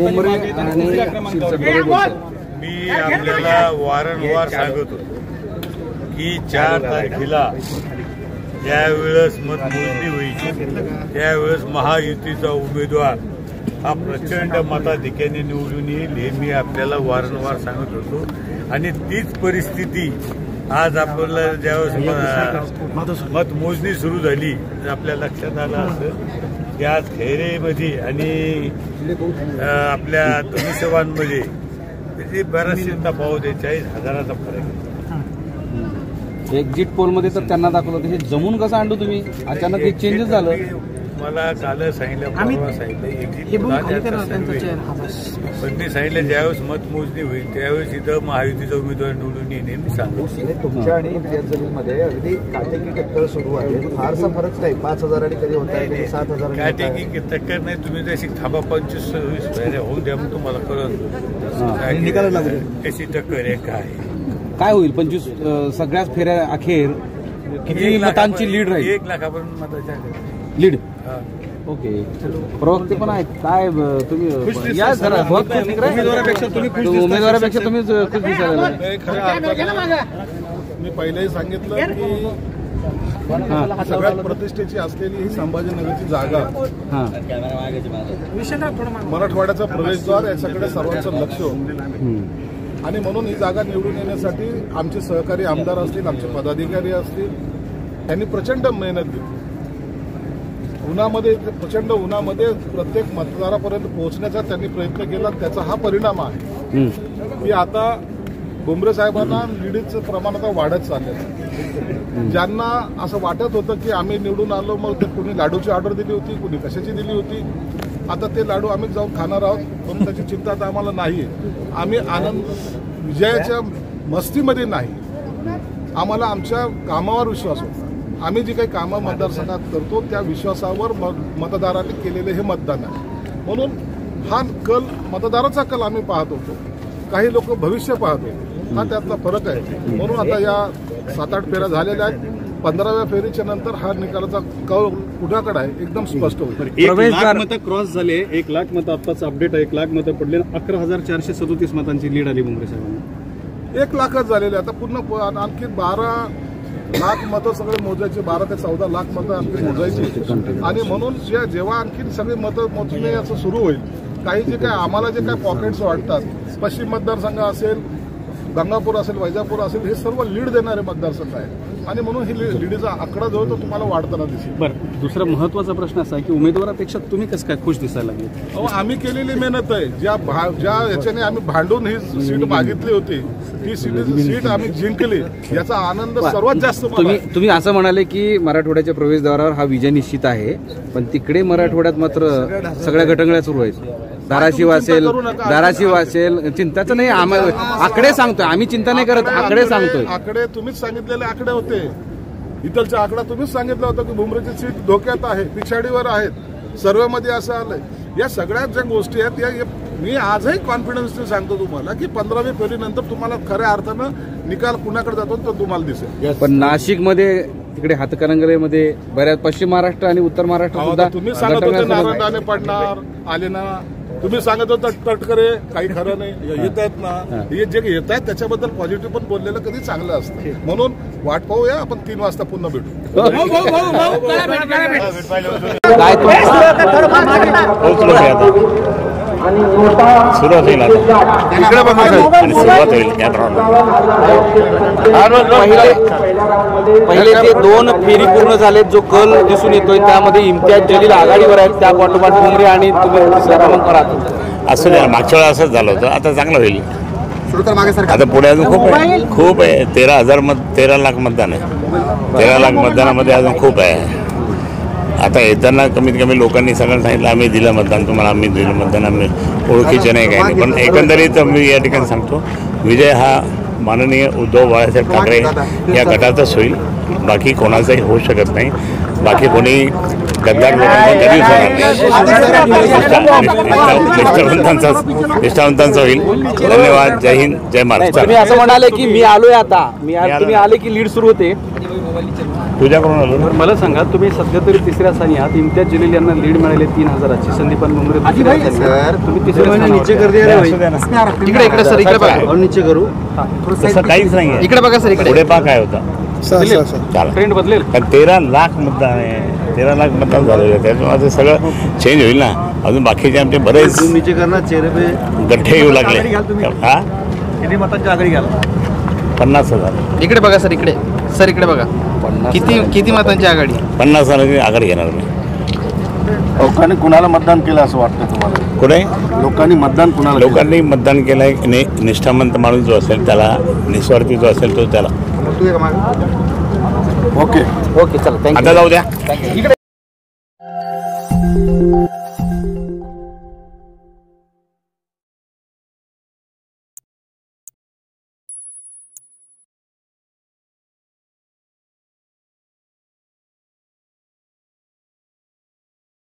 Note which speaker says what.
Speaker 1: भुमरे आणि शिरसाट बोलतो।
Speaker 2: मी आपल्याला वारंवार सांगत होतो की 4 तारखेला ज्यावेळेस मतमोजणी होईल त्यावेळेस महायुतीचा उमेदवार हा प्रचंड मताधिक्याने निवडून येईल हे मी आपल्याला वारंवार सांगत होतो। आणि तीच परिस्थिती आज आपल्याला ज्यावेळेस मतमोजणी सुरू झाली आपल्या लक्षात आलं असं की आज खैरेमध्ये आणि आपल्या दोन्ही सभांमध्ये त्याची बराचशी तफावत आहे, 40,000चा फरक आहे।
Speaker 1: एक्झिट पोलमध्ये तर त्यांना दाखवलं हे जमून कसं आणलं तुम्ही? अचानक एक चेंजेस झालं।
Speaker 2: मला काल सांगितलं परवा सांगितलं एक्झिट पोल पण मी सांगितलं ज्यावेळेस मतमोजणी होईल त्यावेळेस इथं महायुतीचा उमेदवार निवडून येणे मी सांगतो।
Speaker 3: तुमच्या आणि इम्तियाज जलीलमध्ये अगदी काटेकी टक्कर सुरू आहे, फारसा फरक नाही। 5,000 आणि कधी होत आहे कधी 7,000
Speaker 2: काटेकी टक्कर नाही। तुम्ही जशी थांबा 25-26 फेऱ्या होऊन द्या मग तुम्हाला कळत कशी टक्कर आहे काय
Speaker 1: होईल। 25 सगळ्याच फेऱ्या अखेर किती मतांची लीड राहील?
Speaker 2: 1 लाखापर्यंत मताच्या
Speaker 1: लीड। ओके, प्रवक्ते पण आहेत काय तुम्ही या जरा उमेदवारापेक्षा तुम्ही खुश दिसायला।
Speaker 4: मी पहिलेही सांगितलं की सगळ्यात प्रतिष्ठेची असलेली ही संभाजीनगरची जागा मराठवाड्याचा प्रवेशद्वार याच्याकडे सर्वांचं लक्ष होतं आणि म्हणून ही जागा निवडून येण्यासाठी आमचे सहकारी आमदार असतील, आमचे पदाधिकारी असतील, त्यांनी प्रचंड मेहनत घेतली। प्रचंड उन्हामध्ये प्रत्येक मतदारापर्यंत पोहोचण्याचा त्यांनी प्रयत्न केला। त्याचा हा परिणाम आहे की आता भुमरे साहेबांना लीडचं प्रमाण आता वाढत चाललेलं। ज्यांना असं वाटत होतं की आम्ही निवडून आलो मग ते कुणी लाडूची ऑर्डर दिली होती, कुणी कशाची दिली होती, आता ते लाडू आम्ही जाऊन खाणार आहोत म्हणून त्याची चिंता आता आम्हाला नाही आहे। आम्ही आनंद विजयाच्या मस्तीमध्ये नाही, आम्हाला आमच्या कामावर विश्वास होता। आम्ही जी काही कामं मतदारसंघात करतो त्या विश्वासावर मतदारांनी केलेले हे मतदान आहे। म्हणून हा कल मतदाराचा कल आम्ही पाहत होतो, काही लोक भविष्य पाहत होते, हा त्यातला फरक आहे। म्हणून आता या 7-8 फेऱ्या झालेल्या आहेत, 15व्या फेरीच्या नंतर हा निकालाचा कल कुणाकडे आहे एकदम स्पष्ट होईल।
Speaker 5: 1 लाख मतं क्रॉस झाले, 1 लाख मतं आत्ताच अपडेट 1 लाख मतं पडले, 11,437 मतांची लीड आली भुमरे साहेबांना।
Speaker 4: 1 लाखच झालेले, आता पूर्ण आणखी 12 लाख मतं सगळे मोजायचे, 12 ते 14 लाख मतं आणखी मोजायची। आणि म्हणून जेव्हा आणखी सगळे मतं मोजणे असं सुरू होईल, काही जे काय आम्हाला जे काय पॉकेट्स वाटतात, पश्चिम मतदारसंघ असेल, गंगापूर असेल, वैजापूर असेल, हे सर्व लीड देणारे मतदारसंघ आहेत आणि म्हणून ही लीडचा आकडा जो आहे तो तुम्हाला वाढताना दिसेल।
Speaker 5: बरं, दुसरा महत्वाचा प्रश्न असा आहे की उमेदवारापेक्षा तुम्ही कसं काय खुश दिसायला लागले?
Speaker 4: आम्ही केलेली मेहनत आहे, ज्या याच्याने आम्ही भांडून ही सीट मागितली होती ती सीट आम्ही जिंकली, याचा आनंद सर्वात जास्त।
Speaker 1: तुम्ही असं म्हणाले की मराठवाड्याच्या प्रवेशद्वारावर हा विजय निश्चित आहे, पण तिकडे मराठवाड्यात मात्र सगळ्या घटंगळ्या सुरू आहेत। धाराशिव असेल चिंताचं नाही, आकडे सांगतोय आम्ही, चिंता नाही करत, आकडे सांगतोय।
Speaker 4: आकडे तुम्हीच सांगितलेले आकडे होते, इथलचा आकडा तुम्हीच सांगितला होता की भुमरेची सीट धोक्यात आहे, पिछाडीवर आहेत, सर्वेमध्ये असं आलंय। या सगळ्या ज्या गोष्टी आहेत या मी आजही कॉन्फिडन्सने सांगतो तुम्हाला की 15वी फेरीनंतर तुम्हाला खऱ्या अर्थानं निकाल कुणाकडे जातो तो तुम्हाला दिसेल।
Speaker 1: पण नाशिकमध्ये तिकडे हातकणंगलेमध्ये बऱ्याच पश्चिम महाराष्ट्र आणि उत्तर महाराष्ट्र सुद्धा
Speaker 4: तुम्ही सांगत होते नारायणाने पडणार, आले ना, तुम्ही सांगत होता तटकरे, काही खरं नाही, येत आहेत ना, हे जे येत आहेत त्याच्याबद्दल पॉझिटिव्ह पण बोललेलं कधी चांगलं असतं। म्हणून वाट पाहूया, आपण 3 वाजता पुन्हा भेटू।
Speaker 6: सुरुवात होईल आणि सुरुवात होईल।
Speaker 1: पहिले ते 2 फेरी पूर्ण झालेत, जो कल दिसून येतोय त्यामध्ये इम्तियाज जलील आघाडीवर आहेत, त्या पाठोपाठ भुमरे आणि
Speaker 6: असं नाही, मागच्या वेळा असंच झालं होतं, आता चांगलं होईल। आता पुढे अजून खूप आहे 13 लाख मतदान आहे, 13 लाख मतदानामध्ये अजून खूप आहे। आता येताना कमीत कमी लोकांनी सगळं सांगितलं आम्ही दिलं मतदान तुम्हाला, आम्ही दिलं मतदान, आम्ही ओळखीचे नाही काही नाही, पण एकंदरीत मी या ठिकाणी सांगतो विजय हा माननीय उद्धव बाळासाहेब ठाकरे या गटाचाच होईल, बाकी कोणाचाही होऊ शकत नाही। बाकी कोणी गद्दार लोकांचा कधीच होणार नाही, निष्ठावंतांचा होईल। धन्यवाद, जय हिंद, जय महाराष्ट्र।
Speaker 1: तुम्ही असं म्हणाले की मी आलोय, आता तुम्ही आले की लीड सुरू होते,
Speaker 6: तुझ्याकडून आलो ना.
Speaker 5: मला सांगा, तुम्ही सध्या तरी तिसऱ्या स्थानी आहात. इम्तियाज जलील यांना लीड मिळाली 3,000ची. संदीपान भुमरे दुसऱ्या स्थानी आहेत. तुम्ही तिसऱ्या स्थानी
Speaker 6: असू द्या ना.
Speaker 1: इकडे सर, इकडे बघा.
Speaker 3: नीचे करू.
Speaker 6: तसं काहीच नाही आहे.
Speaker 1: इकडे बघा सर, इकडे
Speaker 6: पुढे पा काय होता चालेल.
Speaker 5: ट्रेंड बदलेल.
Speaker 6: कारण 13 लाख मतदान आहे. 13 लाख मतदान झालेलं आहे. त्याच्यामुळे ते सगळं चेंज होईल ना. अजून बाकीचे आमचे बरेच
Speaker 3: नीचे करणार चेहरे पे.
Speaker 6: गठ्ठे येऊ लागले. हा,
Speaker 5: किती मतांची आघाडी घ्याल?
Speaker 6: 50,000.
Speaker 1: इकडे बघा सर, इकडे सर, इकडे बघा. किती मतांची आघाडी?
Speaker 6: 50,000 आघाडी घेणार मी.
Speaker 3: लोकांनी कुणाला मतदान केलं असं वाटतं तुम्हाला?
Speaker 6: कुठे
Speaker 3: लोकांनी मतदान कुणाला केलं?
Speaker 6: लोकांनी मतदान केलं आहे. निष्ठावंत माणूस जो असेल त्याला, निस्वार्थी जो असेल तो त्याला.
Speaker 3: ओके
Speaker 1: चला, थँक्यू.
Speaker 6: आता जाऊ द्या.